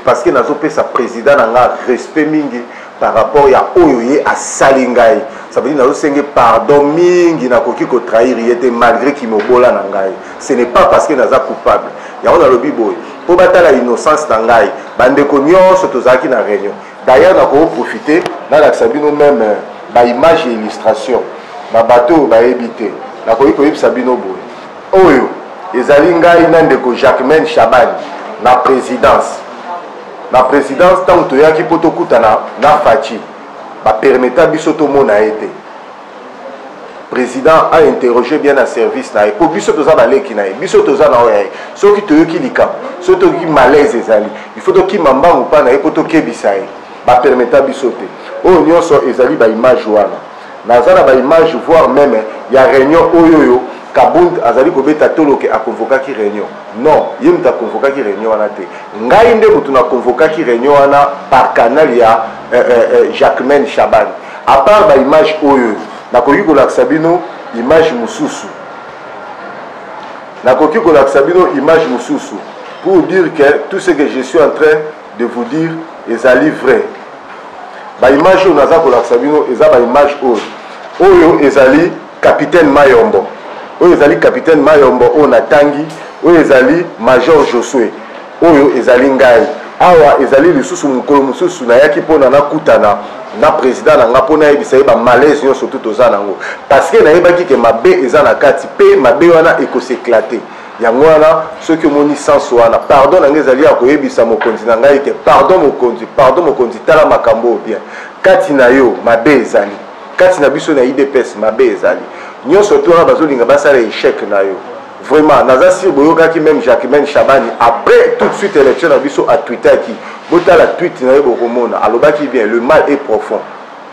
S5: parce que nazopesa président na nga respect mingi par rapport ya oyo ye asali ngai ça veut dire nazosenga pardon mingi nakoki kotrahir ye te malgré ki mobola na ngai ce n'est pas parce que naza coupable yango nalobi boye po batala innocence na ngai bandeko nyonso tozalaki na réunion d'ailleurs nakoprofite nalakisa bino même baimage et illustration babato oyo bayebi te nakoki koyebisa bino boye oyo ezali ngai na ndeko Jacquemaine Chabani na présidence ntango toyaki mpo tokutana na Faci bapermeta biso tomona ye te président a interrogé bien na service na ye mpo biso toza baleki na ye biso toza na oyo ya ye soki toyoki likambo soki toyoki malaise ezali il faut tokima mbangu mpa na ye mpo tokebisa ye bapermeta biso te oyo nyonso ezali baimage wana naza na baimage voire même ya réunion oyoyo Kabund azali kobeta toloke a convokaki réunion non ye muta convokaki réunion wana te ngai nde mutu na convokaki réunion wana par canal ya Jacquemaine Chabani à part ba image oyo nakoki kolakisa bino image mususu pour dire que tout ce que je suis en train de vous dire ezali vrai ba image oyo naza kolakisa bino eza ba image oyo ezali capitaine Mayombo oyo ezali capitaine Mayombo oyo natangi oyo ezali major Josué oyo ezali ngai awa ezali lisusu mokolo mosusu nayaki mpona nakutana na président na nga mpona yebisa ye bamalaise nyonso tu toza nango parce que nayebaki ke mabe eza na kati mpe mabe wana ekoseklate yango wana soki omoni sens wana pardon na ngai ezali ya koyebisa mokonzi na ngai ke pardon mokonzi tala makambo oyo bien kati na yo mabe ezali kati na biso na UDPS mabe ezali nyonso to wana bazolinga basala échec na yo vraiment naza sir boyokaki même Jacquemaine Chabani après tout de suite élection na biso a tweetaki botala tweet na ye bokomona alobaki bien le mal est profond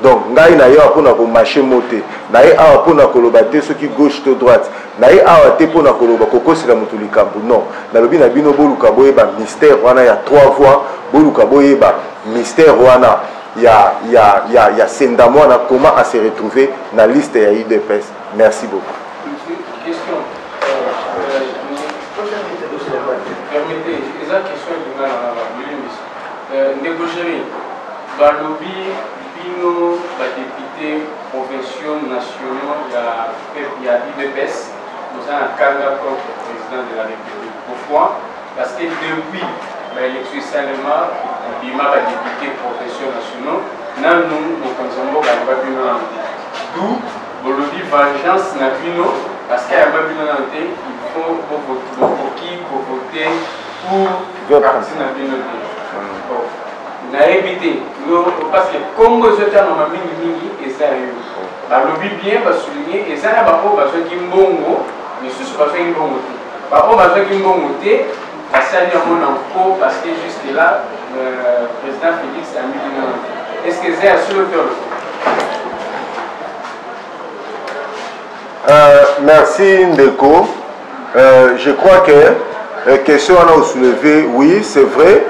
S5: donc ngai na ye awa mpona komarche mote na ye awa mpona koloba te soki gauche to droite na ye awa te mpona koloba kokosela moto likambo non nalobi na bino boluka boyeba mystère wana ya 3 voix boluka boyeba mystère wana ya senda mwana comment à se retrouver na liste ya UDPS. Merci beaucoup.
S6: Question. Permettez, c'est la question du mal à la négocier. Balobi, Bino, la députée profession nationale, il y a UDPS, nous avons un candidat contre le président de la République. Pourquoi? Parce que depuis l'élection seulement, il y a des députés profession nationale, nous avons d'où Bolobi vengeance na bino parce qu'il y a un il faut voter pour partir na bino na éviter parce que Congo zota na mingi et ça balobi bien souligner et ça na ba ko ba so kimbongo mais sous ba so kimbongo ba ko ba so kimbongo te asali mon encore parce que juste là président Félix a mis est-ce que c'est à sur le
S5: Merci Ndeko. Je crois que question on a soulevé, oui, c'est vrai.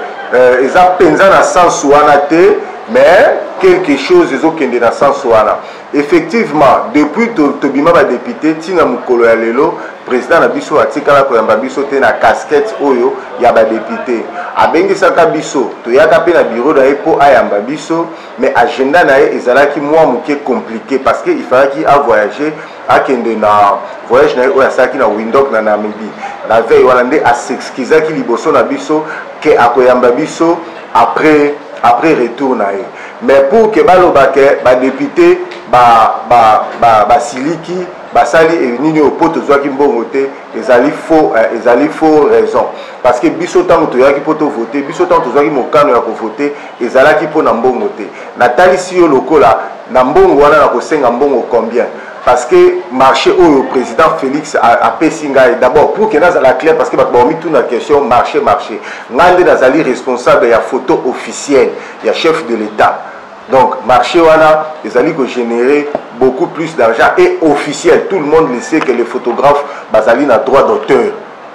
S5: Ils ont pensé dans le sens où on a été, mais quelque chose ils ont dans le sens où on a. Effectivement, depuis Tobima va député, Tina Mukolo ya lelo, président na biso atikala ko yamba biso te na casquette oyo ya ba député. Abengisaka biso, to yaka pe na bureau na epo ayamba biso, mais agenda na ye ezalaki moi muke compliqué parce que il fallait qu'il a voyagé akende na voyage na ye oyo asaki na Windhoek na Namibie. La veille wana nde asexkizaki liboso na biso ke akoyamba biso après retour na ye. Mais pour que balobake ba député ba siliki basali et nini opoto zwaki mbongo te ezali faux raison parce que biso tango to yaki poto voter biso tango to zwaki mokano ya ko voter ezalaki po na mbongo te natalisi yo lokola na mbongo wana na kosenga mbongo combien parce que marché au président Félix a Pessinga d'abord pour que nazala clair parce que ba mis tout na question marché ngande nazali responsable ya photo officielle ya chef de l'État. Donc, marché wana, ils allaient générer beaucoup plus d'argent et officiel. Tout le monde le sait que les photographes basali na droit d'auteur.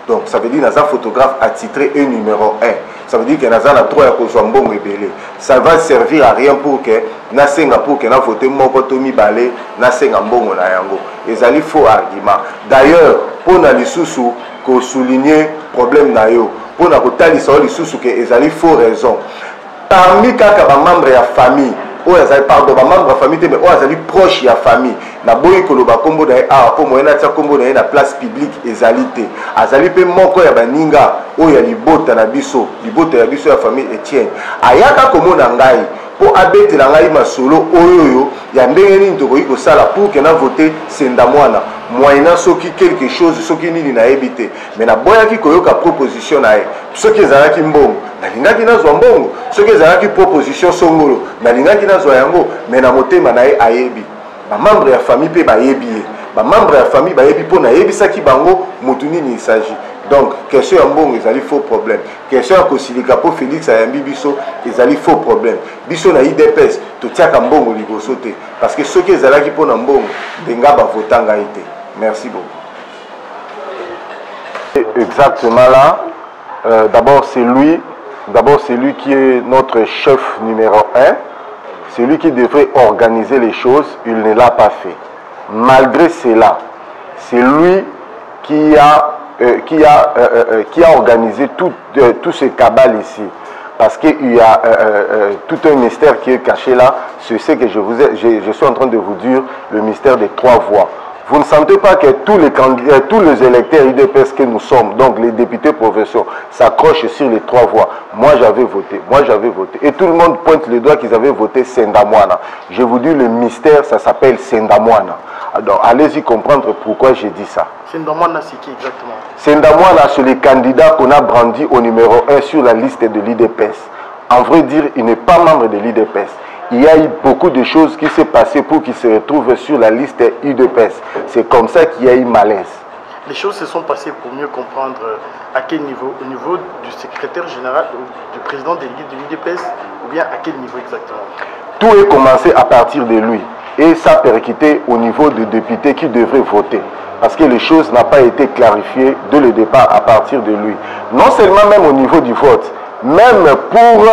S5: Donc, ça veut dire que un photographe attitré et numéro 1. Ça veut dire que Naza a droit à Kozwambong et Belé. Ça va servir à rien pour que Nasenga pour que na voté Mokotomi Balé, Nasenga Mbongo na yango. Ils allaient faux argument. D'ailleurs, pour na lisusu ko souligner problème na yo, pour na kotali sa lisusu que ils allaient faux raison. Parmi kaka ba membre ya famille o azali pardon ba membre ya famille mais o azali proche ya famille na boyi koloba kombo na a po moyena tia kombo na na place publique ezali te azali pe moko ya baninga o ya libota na biso ya famille Etienne ayaka komona ngai po abetela ngai masolo oyoyo ya ndenge nini tokoki kosala pour que na voter senda mwana moyena soki quelque chose soki nini na ebite mais na boyaki koyoka proposition na ye soki ezalaki mbongo nalingaki nazwa mbongo soki ezalaki proposition songolo nalingaki nazwa yango mais na motema na ye ayebi bamembre ya famille mpe bayebi ye bamembre ya famille bayebi mpo nayebisaki bango motu nini isagi. Donc question ya mbongo ezali faux problème, question ya kosilika po Félix ayambi biso ezali faux problème. Biso na IDPS totiaka mbongo liboso te parce que soki ezalaki mpo na mbongo ndenga bavotanga ye te. Merci beaucoup.
S7: Exactement là, d'abord c'est lui qui est notre chef numéro 1, c'est lui qui devrait organiser les choses, il ne l'a pas fait. Malgré cela, c'est lui qui a organisé tout ce cabal ici. Parce qu'il y a tout un mystère qui est caché là, c'est ce que je suis en train de vous dire, le mystère des 3 voix. Vous ne sentez pas que tous les électeurs IDPS que nous sommes, donc les députés provinciaux, s'accrochent sur les 3 voix. Moi j'avais voté. Et tout le monde pointe le doigt qu'ils avaient voté Sendamwana. Je vous dis, le mystère, ça s'appelle Sendamwana. Alors allez-y comprendre pourquoi j'ai dit ça.
S8: Sendamwana, c'est qui exactement?
S7: Sendamwana, c'est le candidat qu'on a brandi au numéro 1 sur la liste de l'IDPS. En vrai dire, il n'est pas membre de l'IDPS. Il y a eu beaucoup de choses qui s'est passé pour qu'il se retrouve sur la liste IDPS. C'est comme ça qu'il y a eu malaise.
S8: Les choses se sont passées pour mieux comprendre à quel niveau? Au niveau du secrétaire général, du président de l'IDPS, ou bien à quel niveau exactement?
S7: Tout est commencé à partir de lui. Et ça a percuté au niveau des députés qui devraient voter. Parce que les choses n'ont pas été clarifiées dès le départ à partir de lui. Non seulement même au niveau du vote, même pour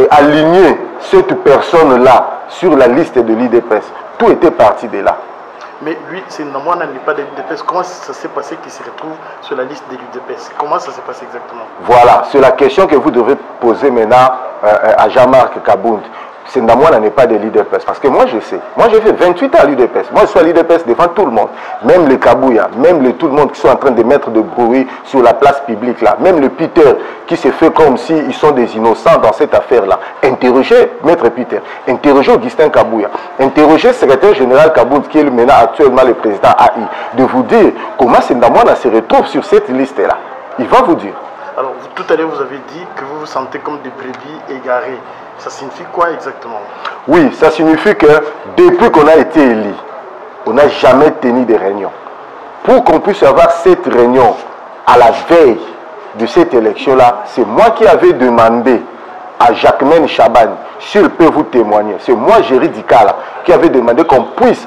S7: aligner cette personne-là sur la liste de l'IDPS. Tout était parti de là.
S8: Mais lui, Sendamwana n'est pas de l'IDPS. Comment ça s'est passé qu'il se retrouve sur la liste de l'IDPS? Comment ça s'est passé exactement?
S7: Voilà, c'est la question que vous devez poser maintenant à Jean-Marc Kabound. Sendamwana n'est pas de l'IDPS. Parce que moi je sais. Moi j'ai fait 28 ans à l'IDPS. Moi je suis à l'IDPS devant tout le monde. Même les Kabouya, même tout le monde qui sont en train de mettre de bruit sur la place publique là. Même le Peter qui se fait comme s'ils sont des innocents dans cette affaire là. Interrogez Maître Peter. Interrogez Augustin Kabouya. Interrogez le secrétaire général Kabound qui est maintenant actuellement le président AI. De vous dire comment Sendamwana se retrouve sur cette liste là. Il va vous dire.
S8: Alors tout à l'heure vous avez dit que vous vous sentez comme des brebis égarées. Ça signifie quoi exactement?
S7: Oui, ça signifie que depuis qu'on a été élu, on n'a jamais tenu de réunion. Pour qu'on puisse avoir cette réunion à la veille de cette élection-là, c'est moi qui avais demandé à Jacquemaine Chaban, s'il peut vous témoigner, c'est moi, Géry Dikala, qui avait demandé qu'on puisse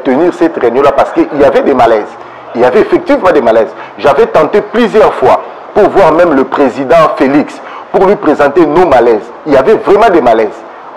S7: tenir cette réunion-là parce qu'il y avait des malaises. Il y avait effectivement des malaises. J'avais tenté plusieurs fois pour voir même le président Félix, pour lui présenter nos malaises. Il y avait vraiment des malaises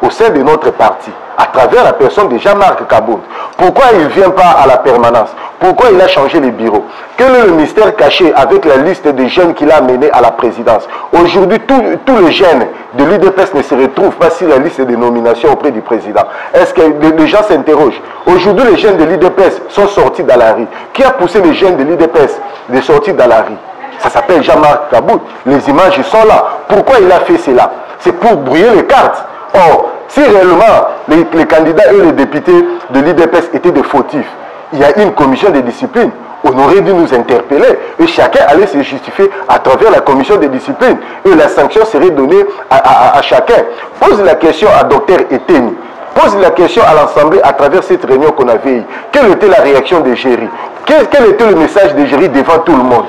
S7: au sein de notre parti, à travers la personne de Jean-Marc Kabound. Pourquoi il ne vient pas à la permanence? Pourquoi il a changé les bureaux? Quel est le mystère caché avec la liste de jeunes qu'il a amenés à la présidence? Aujourd'hui, tous les jeunes de l'UDPS ne se retrouvent pas sur la liste de nominations auprès du président. Est-ce que les gens s'interrogent? Aujourd'hui, les jeunes de l'UDPS sont sortis dans la rue. Qui a poussé les jeunes de l'UDPS de sortir dans la rue? Ça s'appelle Jean-Marc Kabound. Les images sont là. Pourquoi il a fait cela? C'est pour brouiller les cartes. Or, si réellement les candidats et les députés de l'UDPS étaient des fautifs, il y a une commission de discipline. On aurait dû nous interpeller et chacun allait se justifier à travers la commission de discipline. Et la sanction serait donnée à chacun. Pose la question à Dr Eteni. Pose la question à l'Assemblée à travers cette réunion qu'on avait eue. Quelle était la réaction de Géry? Quel était le message de Géry devant tout le monde?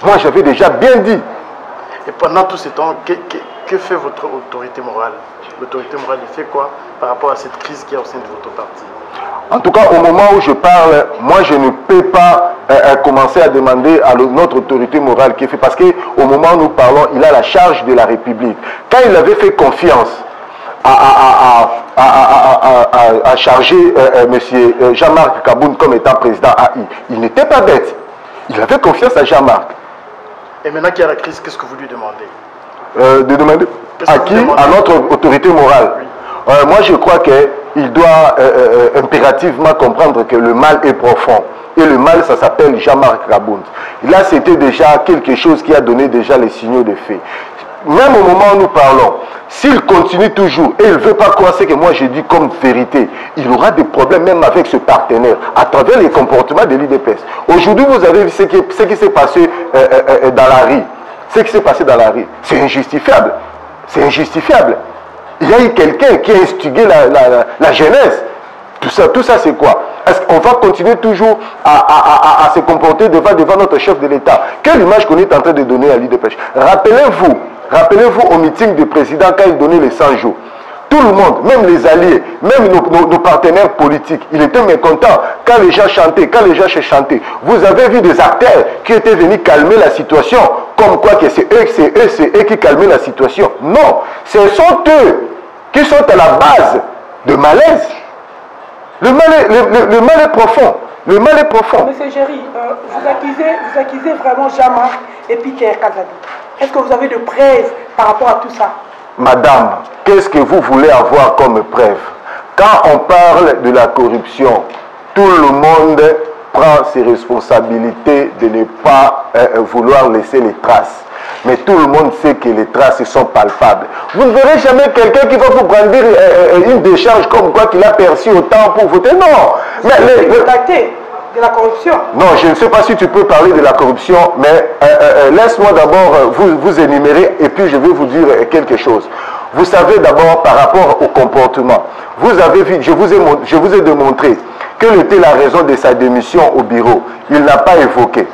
S7: Moi, j'avais déjà bien dit.
S8: Et pendant tout ce temps, que fait votre autorité morale? L'autorité morale, il fait quoi par rapport à cette crise qu'il y a au sein de votre parti?
S7: En tout cas, au moment où je parle, moi, je ne peux pas commencer à demander à notre autorité morale qui fait, parce qu'au moment où nous parlons, il a la charge de la République. Quand il avait fait confiance à charger M. Jean-Marc Kabound comme étant président AI, il n'était pas bête. Il avait confiance à Jean-Marc. Et
S8: maintenant qu'il y a la crise, qu'est-ce que vous lui demandez?
S7: De demander à qui? À notre autorité morale. Oui. Moi, je crois qu'il doit impérativement comprendre que le mal est profond. Et le mal, ça s'appelle Jean-Marc Kabound. Là, c'était déjà quelque chose qui a donné déjà les signaux de fait. Même au moment où nous parlons, s'il continue toujours et il ne veut pas croire ce que moi j'ai dit comme vérité, il aura des problèmes même avec ce partenaire à travers les comportements de l'UDPS. Aujourd'hui, vous avez vu ce qui s'est passé dans la rue. Ce qui s'est passé dans la rue, c'est injustifiable. C'est injustifiable. Il y a eu quelqu'un qui a instigé la jeunesse. Tout ça c'est quoi? Est-ce qu'on va continuer toujours à se comporter devant notre chef de l'État? Quelle image qu'on est en train de donner à l'UDPS? Rappelez-vous au meeting du président quand il donnait les 100 jours. Tout le monde, même les alliés, même nos partenaires politiques, ils étaient mécontents quand les gens chantaient, quand les gens chantaient. Vous avez vu des acteurs qui étaient venus calmer la situation, comme quoi que c'est eux qui calmaient la situation. Non, ce sont eux qui sont à la base de malaise. Le mal est profond. Le mal est profond.
S9: Monsieur Géry, vous accusez vraiment Jean-Marc et Peter Kazadi. Est-ce que vous avez de preuves par rapport à tout ça?
S7: Madame, qu'est-ce que vous voulez avoir comme preuve? Quand on parle de la corruption, tout le monde prend ses responsabilités de ne pas vouloir laisser les traces. Mais tout le monde sait que les traces sont palpables. Vous ne verrez jamais quelqu'un qui va vous brandir une décharge comme quoi qu'il a perçu autant pour voter. Non.
S9: Mais de la corruption.
S7: Non, je ne sais pas si tu peux parler de la corruption, mais laisse-moi d'abord vous énumérer et puis je vais vous dire quelque chose. Vous savez d'abord par rapport au comportement. Vous avez vu, je vous ai démontré quelle était la raison de sa démission au bureau. Il n'a pas évoqué.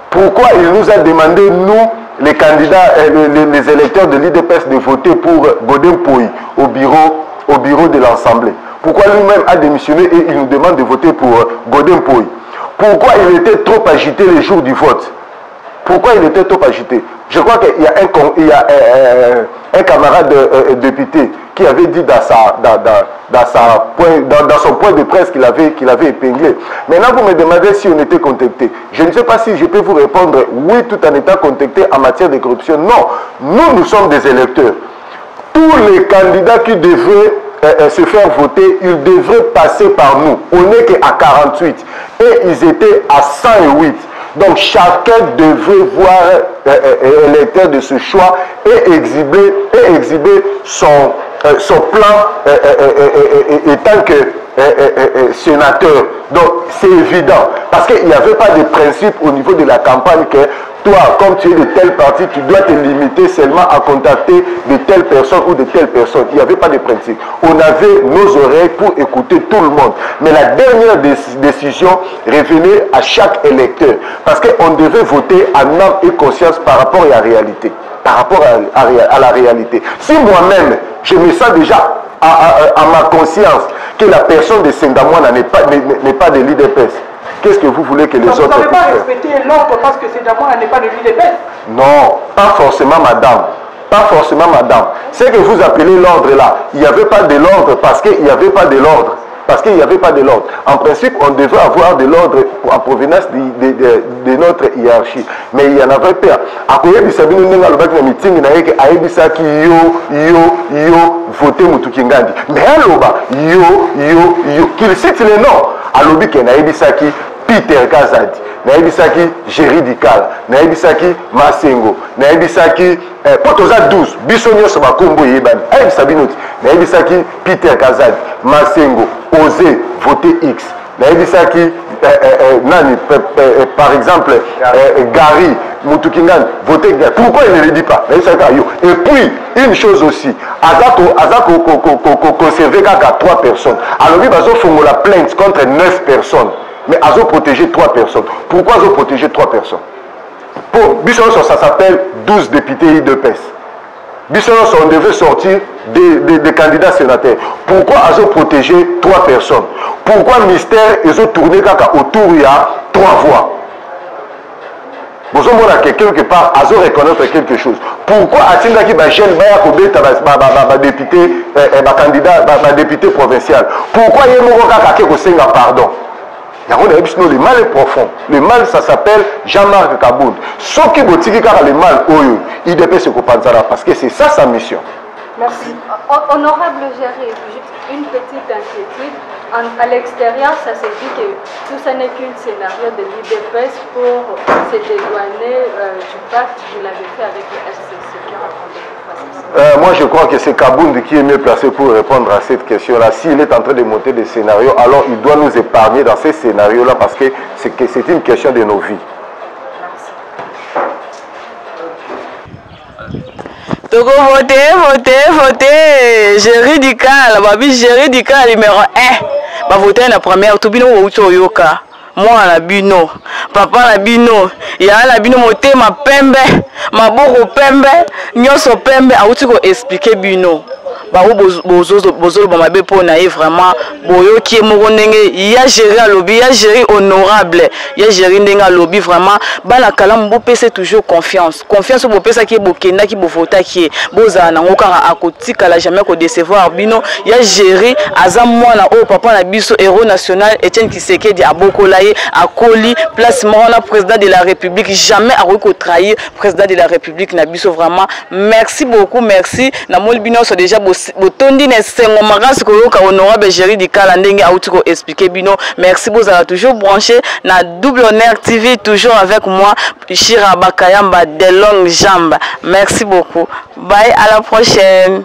S7: Pourquoi il nous a demandé, nous, les candidats, les électeurs de l'UDPS, de voter pour Godin Poy au bureau de l'Assemblée? Pourquoi lui-même a démissionné et il nous demande de voter pour Godin Poy? Pourquoi il était trop agité les jours du vote? Pourquoi il était trop agité? Je crois qu'il y a un camarade député qui avait dit dans son point de presse qu'il avait épinglé. Maintenant, vous me demandez si on était contacté. Je ne sais pas si je peux vous répondre oui tout en étant contacté en matière de corruption. Non, nous sommes des électeurs. Tous les candidats qui devraient se faire voter, ils devraient passer par nous. On n'est qu'à 48 et ils étaient à 108. Donc chacun devrait voir l'électeur de ce choix et exhiber son plan étant que sénateur. Donc c'est évident. Parce qu'il n'y avait pas de principe au niveau de la campagne que toi, comme tu es de tel parti, tu dois te limiter seulement à contacter de telle personne ou de telle personne. Il n'y avait pas de principe. On avait nos oreilles pour écouter tout le monde. Mais la dernière décision revenait à chaque électeur. Parce qu'on devait voter en âme et conscience par rapport à la réalité. par rapport à la réalité. Si moi-même, je me sens déjà à ma conscience que la personne de Sendamwana n'est pas de l'IDPS, qu'est-ce que vous voulez que les autres...
S9: Vous n'avez pas respecté l'ordre parce que Sendamwana n'est pas de l'IDPS?
S7: Non, pas forcément, madame. Pas forcément, madame. Ce que vous appelez l'ordre là, il n'y avait pas de l'ordre parce qu'il n'y avait pas de l'ordre. Parce qu'il n'y avait pas de l'ordre. En principe, on devait avoir de l'ordre en provenance de notre hiérarchie. Mais il y en avait pas. Après, il y a un meeting, il y a voté Mutukingandi. Mais qu'il cite les noms. Alors, il y a Peter Kazadi, naibisaki Jerry Dikala, naibisaki Masengo, naibisaki Potoza 12, Bisonio Sobakombo Yebani, Sabinoti, naibisaki Peter Kazadi, Masengo, Osé, voter X, naibisaki Nani, par exemple, Gary, Mutukingan, voter Gary. Pourquoi il ne le dit pas? Et puis, une chose aussi, Azako conservé qu'à 3 personnes. Alors, il va faire la plainte contre 9 personnes. Mais ils ont protégé 3 personnes. Pourquoi ils ont protégé 3 personnes? Pour Bissonos, ça s'appelle 12 députés IDPS. Bissonos, on devait sortir des candidats sénateurs. Pourquoi ils ont protégé 3 personnes? Pourquoi le ministère, ils ont tourné autour, il y a 3 voix? Vous avez quelque part, ils ont reconnaître quelque chose. Pourquoi Atindaki Bajen Baya député provincial? Pourquoi il y a un pardon? Le mal est profond. Le mal, ça s'appelle Jean-Marc Kabound. Ce qui est le mal, il dépend se comprendre parce que c'est ça sa mission.
S10: Merci. Honorable Jerry, une petite inquiétude. À l'extérieur, ça se dit que tout ça n'est qu'un scénario de l'IDPS pour se dédouaner du pacte que vous l'avez fait avec le FCC.
S7: Moi, je crois que c'est Kabound qui est mieux placé pour répondre à cette question-là. S'il est en train de monter des scénarios, alors il doit nous épargner dans ces scénarios-là parce que c'est une question de nos vies.
S3: Donc voter, Jerry Dikala, babi Jerry Dikala numéro 1. Ba voter la première, tout bino ou yoka. Moi la bino, papa la bino, ya la bino motema pembe, maboko pembe, nyoso pembe, auti ko expliquer bino. Bao bozolo bamabe po na vraiment boyo ki moko ndenge ya gérer lobby, ya gérer honorable, ya gérer ndenge lobby vraiment bana kalamu bo pese toujours confiance bo pesa ki bokenda ki bo vota ki boza na ngokara akotika la jamais ko décevoir bino ya gérer aza mwana o papa na biso héros national Etienne Tshisekedi abokolaye akoli place mona président de la République jamais a ko trahir président de la République na biso vraiment merci beaucoup merci na mol bino so déjà botondi ne sengo makasi koyoka honorable Jerry Dikala ndenge auti ko expliquer bino merci vous avez toujours branché na Double Honneur TV toujours avec moi Chira Bakayamba de longues jambes merci beaucoup bye à la prochaine.